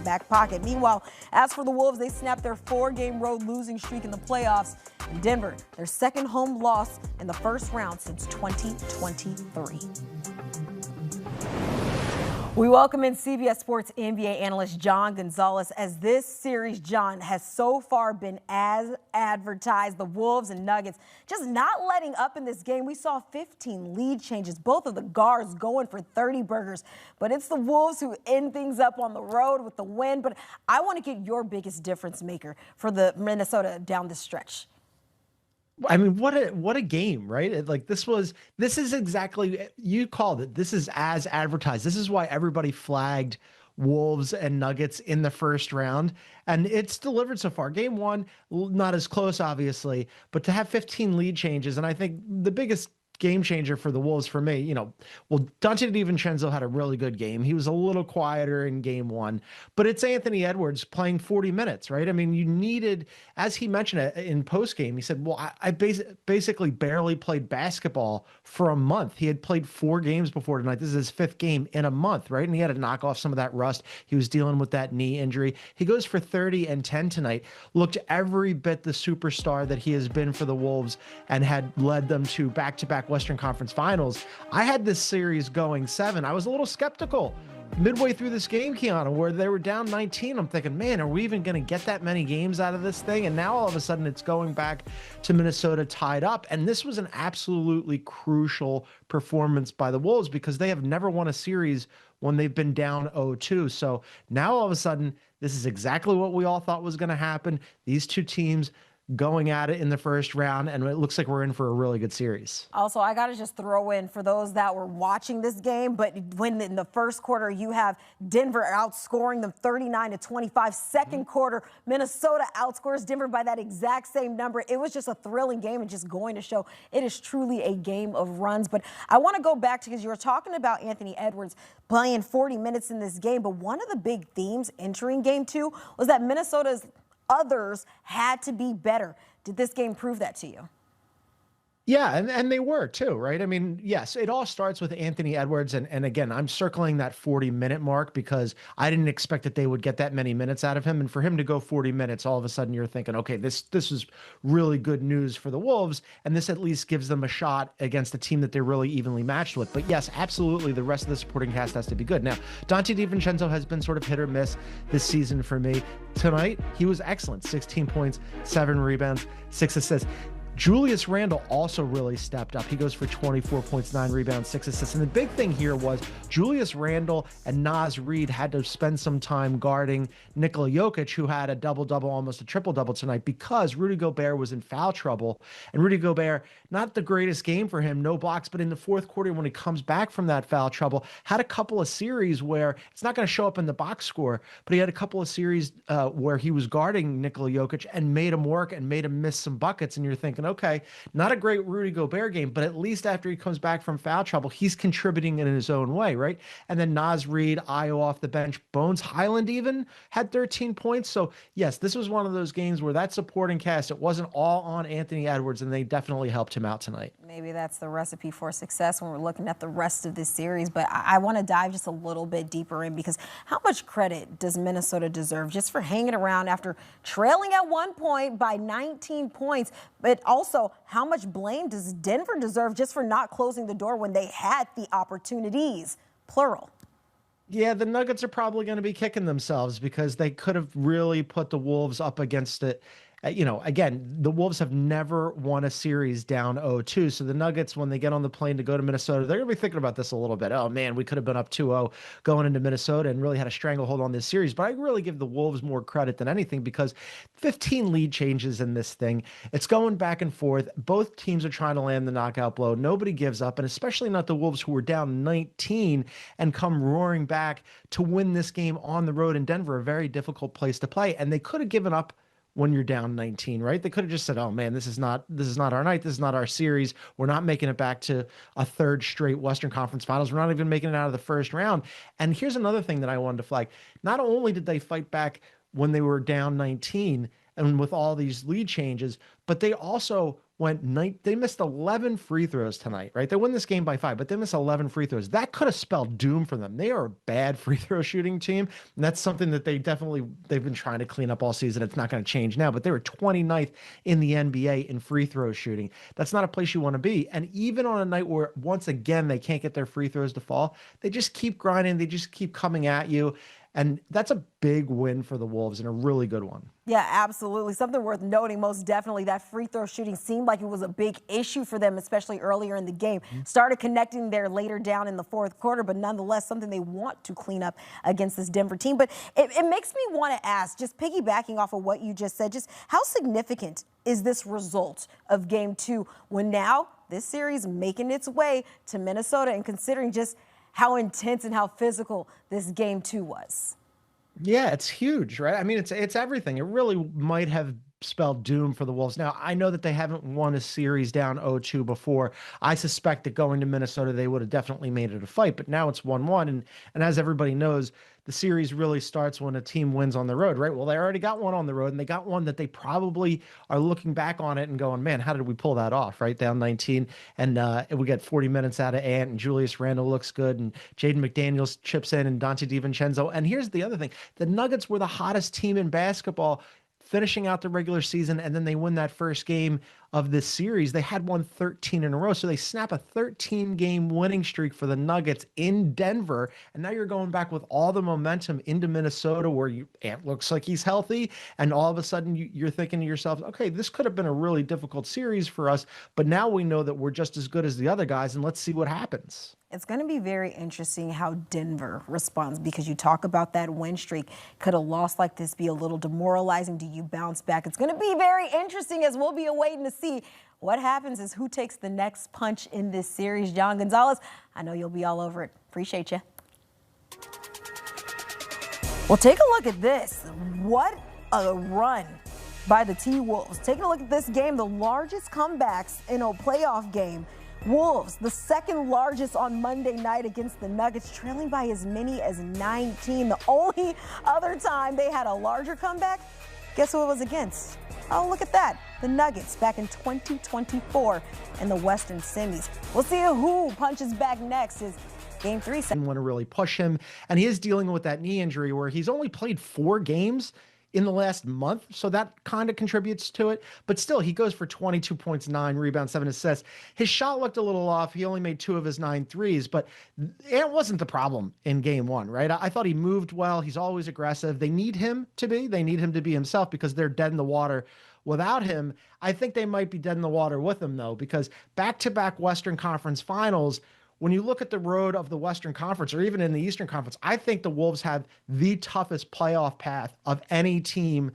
back pocket. Meanwhile, as for the Wolves, they snapped their 4-game road losing streak in the playoffs. In Denver, their second home loss in the first round since 2023. We welcome in CBS Sports NBA analyst John Gonzalez. As this series, John, has so far been as advertised, the Wolves and Nuggets just not letting up in this game. We saw 15 lead changes, both of the guards going for 30 burgers. But it's the Wolves who end things up on the road with the win. But I want to get your biggest difference maker for the Minnesota down the stretch. I mean, what a game, right? This is exactly, you called it. This is as advertised. This is why everybody flagged Wolves and Nuggets in the first round, and it's delivered so far. Game one, not as close, obviously, but to have 15 lead changes, and I think the biggest game changer for the Wolves for me, Dante DiVincenzo had a really good game. He was a little quieter in game one, but it's Anthony Edwards playing 40 minutes, right? I mean, you needed, as he mentioned it in post game, he said, well, I basically barely played basketball for a month. He had played 4 games before tonight. This is his 5th game in a month, right? And he had to knock off some of that rust. He was dealing with that knee injury. He goes for 30 and 10 tonight. Looked every bit the superstar that he has been for the Wolves and had led them to back-to-back Western Conference Finals. I had this series going 7. I was a little skeptical midway through this game, Kiana, where they were down 19. I'm thinking, man, are we even going to get that many games out of this thing? And now all of a sudden it's going back to Minnesota tied up. And this was an absolutely crucial performance by the Wolves because they have never won a series when they've been down 0-2. So now all of a sudden, this is exactly what we all thought was going to happen. These two teams going at it in the first round, and it looks like we're in for a really good series. Also, I got to just throw in for those that were watching this game, but when in the first quarter you have Denver outscoring them 39-25, second quarter Minnesota outscores Denver by that exact same number. It was just a thrilling game and just going to show it is truly a game of runs. But I want to go back to, because you were talking about Anthony Edwards playing 40 minutes in this game, but one of the big themes entering game 2 was that Minnesota's others had to be better. Did this game prove that to you? Yeah, and they were too, right? I mean, yes, it all starts with Anthony Edwards. And again, I'm circling that 40-minute mark because I didn't expect that they would get that many minutes out of him. And for him to go 40 minutes, all of a sudden you're thinking, okay, this is really good news for the Wolves. And this at least gives them a shot against a team that they're really evenly matched with. But yes, absolutely, the rest of the supporting cast has to be good. Now, Dante DiVincenzo has been sort of hit or miss this season for me. Tonight, he was excellent. 16 points, 7 rebounds, 6 assists. Julius Randle also really stepped up. He goes for 24 points, 9 rebounds, 6 assists. And the big thing here was Julius Randle and Naz Reid had to spend some time guarding Nikola Jokic, who had a double-double, almost a triple-double tonight, because Rudy Gobert was in foul trouble. And Rudy Gobert, not the greatest game for him, no blocks, but in the fourth quarter when he comes back from that foul trouble, had a couple of series where it's not going to show up in the box score, but he had a couple of series where he was guarding Nikola Jokic and made him work and made him miss some buckets. And you're thinking, okay, not a great Rudy Gobert game, but at least after he comes back from foul trouble, he's contributing in his own way, right? And then Naz Reid, Ayo off the bench, Bones Highland even had 13 points. So yes, this was one of those games where that supporting cast, it wasn't all on Anthony Edwards, and they definitely helped him out tonight. Maybe that's the recipe for success when we're looking at the rest of this series, but I want to dive just a little bit deeper in, because how much credit does Minnesota deserve just for hanging around after trailing at one point by 19 points, but also how much blame does Denver deserve just for not closing the door when they had the opportunities, plural? Yeah, the Nuggets are probably going to be kicking themselves because they could have really put the Wolves up against it. Again, the Wolves have never won a series down 0-2. So the Nuggets, when they get on the plane to go to Minnesota, they're going to be thinking about this a little bit. Oh, man, we could have been up 2-0 going into Minnesota and really had a stranglehold on this series. But I really give the Wolves more credit than anything because 15 lead changes in this thing. It's going back and forth. Both teams are trying to land the knockout blow. Nobody gives up, and especially not the Wolves, who were down 19 and come roaring back to win this game on the road in Denver, a very difficult place to play. And they could have given up when you're down 19, right? They could have just said, oh man, this is not our night. This is not our series. We're not making it back to a third straight Western Conference Finals. We're not even making it out of the first round. And here's another thing that I wanted to flag. Not only did they fight back when they were down 19 and with all these lead changes, but they also they missed 11 free throws tonight, right? They win this game by 5, but they missed 11 free throws. That could have spelled doom for them. They are a bad free throw shooting team, and that's something that they've been trying to clean up all season. It's not going to change now, but they were 29th in the NBA in free throw shooting. That's not a place you want to be. And even on a night where once again they can't get their free throws to fall, they just keep grinding, they just keep coming at you. And that's a big win for the Wolves and a really good one. Yeah, absolutely. Something worth noting, most definitely, that free throw shooting seemed like it was a big issue for them, especially earlier in the game. Started connecting there later down in the fourth quarter, but nonetheless, something they want to clean up against this Denver team. But it makes me want to ask, just piggybacking off of what you just said, just how significant is this result of Game 2 when now this series making its way to Minnesota, and considering just how intense and how physical this Game 2 was? Yeah, it's huge, right? I mean, it's everything. It really might have spelled doom for the Wolves. Now, I know that they haven't won a series down 0-2 before. I suspect that going to Minnesota, they would have definitely made it a fight, but now it's 1-1. And as everybody knows, the series really starts when a team wins on the road, right? Well, they already got one on the road, and they got one that they probably are looking back on it and going, man, how did we pull that off, right? Down 19, and we get 40 minutes out of Ant, and Julius Randle looks good, and Jaden McDaniels chips in, and Dante DiVincenzo. And here's the other thing. The Nuggets were the hottest team in basketball finishing out the regular season, and then they win that first game of this series. They had won 13 in a row, so they snap a 13-game winning streak for the Nuggets in Denver, and now you're going back with all the momentum into Minnesota, where Ant looks like he's healthy, and all of a sudden you're thinking to yourself, okay, this could have been a really difficult series for us, but now we know that we're just as good as the other guys, and let's see what happens. It's going to be very interesting how Denver responds, because you talk about that win streak. Could a loss like this be a little demoralizing? Do you bounce back? It's going to be very interesting, as we'll be awaiting to see what happens is who takes the next punch in this series. John Gonzalez, I know you'll be all over it. Appreciate you. Well, take a look at this. What a run by the T-Wolves. Taking a look at this game, the largest comebacks in a playoff game. Wolves, the second largest on Monday night against the Nuggets, trailing by as many as 19. The only other time they had a larger comeback, guess who it was against? Oh, look at that. The Nuggets back in 2024 in the Western semis. We'll see who punches back next. Is Game 3. Didn't want to really push him, and he is dealing with that knee injury where he's only played 4 games in the last month, so that kind of contributes to it. But still, he goes for 22 points, 9 rebounds, 7 assists. His shot looked a little off. He only made 2 of his 9 threes, but it wasn't the problem in Game 1, right? I thought he moved well. He's always aggressive. They need him to be. They need him to be himself, because they're dead in the water without him. I think they might be dead in the water with him, though, because back-to-back Western Conference Finals, when you look at the road of the Western Conference, or even in the Eastern Conference, I think the Wolves have the toughest playoff path of any team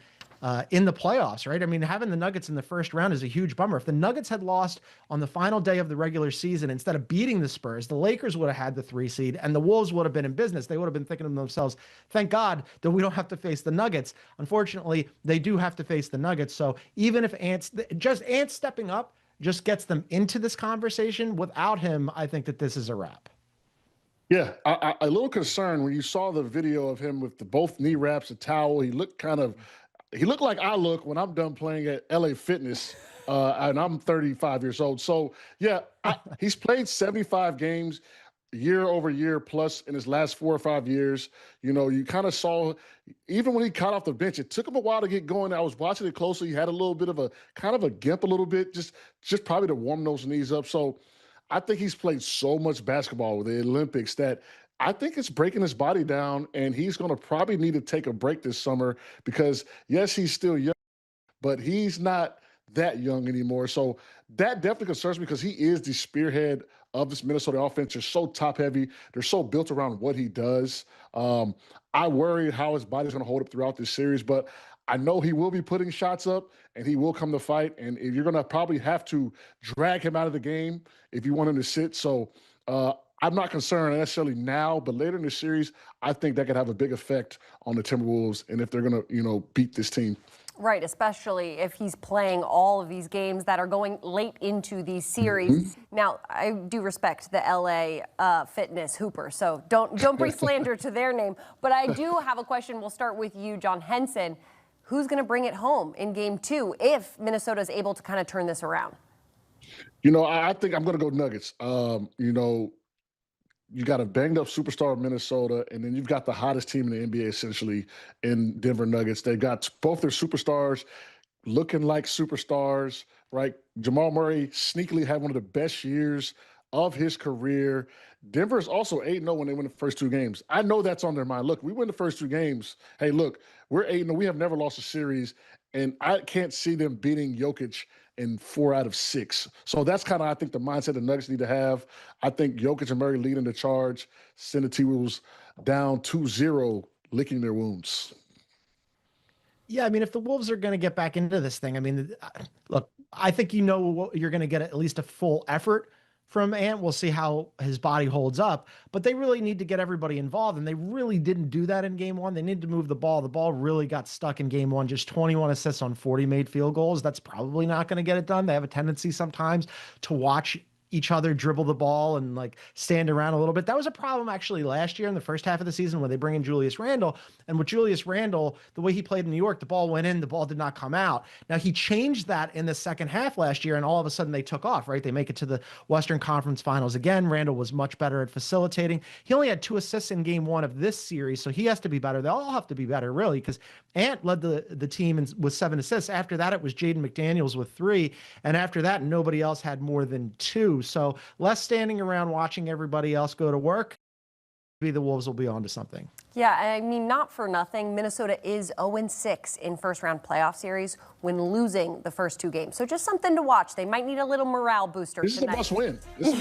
in the playoffs, right? I mean, having the Nuggets in the first round is a huge bummer. If the Nuggets had lost on the final day of the regular season, instead of beating the Spurs, the Lakers would have had the 3 seed, and the Wolves would have been in business. They would have been thinking to themselves, thank God that we don't have to face the Nuggets. Unfortunately, they do have to face the Nuggets. So even if Ant stepping up just gets them into this conversation, without him, I think that this is a wrap. Yeah, I a little concerned when you saw the video of him with both knee wraps, a towel. He looked like I look when I'm done playing at LA Fitness, and I'm 35 years old. So yeah, he's played 75 games year over year plus in his last 4 or 5 years. You know, you kind of saw, even when he got off the bench, it took him a while to get going. I was watching it closely. He had a little bit of a kind of a gimp a little bit, just probably to warm those knees up. So I think he's played so much basketball with the Olympics that I think it's breaking his body down, and he's going to probably need to take a break this summer, because yes, he's still young, but he's not that young anymore. So that definitely concerns me, because he is the spearhead of this Minnesota offense. They're so top heavy. They're so built around what he does. I worry how his body's going to hold up throughout this series, but I know he will be putting shots up, and he will come to fight. And you're going to probably have to drag him out of the game if you want him to sit. So I'm not concerned necessarily now, but later in the series, I think that could have a big effect on the Timberwolves and if they're going to, beat this team. Right, especially if he's playing all of these games that are going late into these series. Mm-hmm. Now, I do respect the LA Fitness Hooper, so don't bring slander to their name. But I do have a question. We'll start with you, John Henson. Who's going to bring it home in Game 2 if Minnesota is able to kind of turn this around? I think I'm going to go Nuggets. You got a banged up superstar of Minnesota, and then you've got the hottest team in the NBA essentially in Denver Nuggets. They got both their superstars looking like superstars, right? Jamal Murray sneakily had one of the best years of his career. Denver's also 8-0 when they win the first two games. I know that's on their mind. Look, we win the first two games. Hey, look, we're 8-0. We have never lost a series, and I can't see them beating Jokic in 4 out of 6. So that's kind of, I think, the mindset the Nuggets need to have. I think Jokic and Murray leading the charge, send the T-Wolves down 2-0, licking their wounds. Yeah, I mean, if the Wolves are going to get back into this thing, I mean, look, I think you're going to get at least a full effort from Ant. We'll see how his body holds up, but they really need to get everybody involved, and they really didn't do that in game one. They need to move the ball. The ball really got stuck in game one, just 21 assists on 40 made field goals. That's probably not going to get it done. They have a tendency sometimes to watch each other dribble the ball and like stand around a little bit. That was a problem actually last year in the first half of the season when they bring in Julius Randle. And with Julius Randle, the way he played in New York, the ball went in, the ball did not come out. Now he changed that in the second half last year, and all of a sudden they took off, right? They make it to the Western Conference Finals again. Randle was much better at facilitating. He only had 2 assists in game one of this series, so he has to be better. They all have to be better, really, because Ant led the team with 7 assists. After that, it was Jaden McDaniels with 3, and after that, nobody else had more than 2. So less standing around watching everybody else go to work. Maybe the Wolves will be on to something. Yeah, I mean, not for nothing. Minnesota is 0-6 in first-round playoff series when losing the first 2 games. So just something to watch. They might need a little morale booster This tonight. is a must win.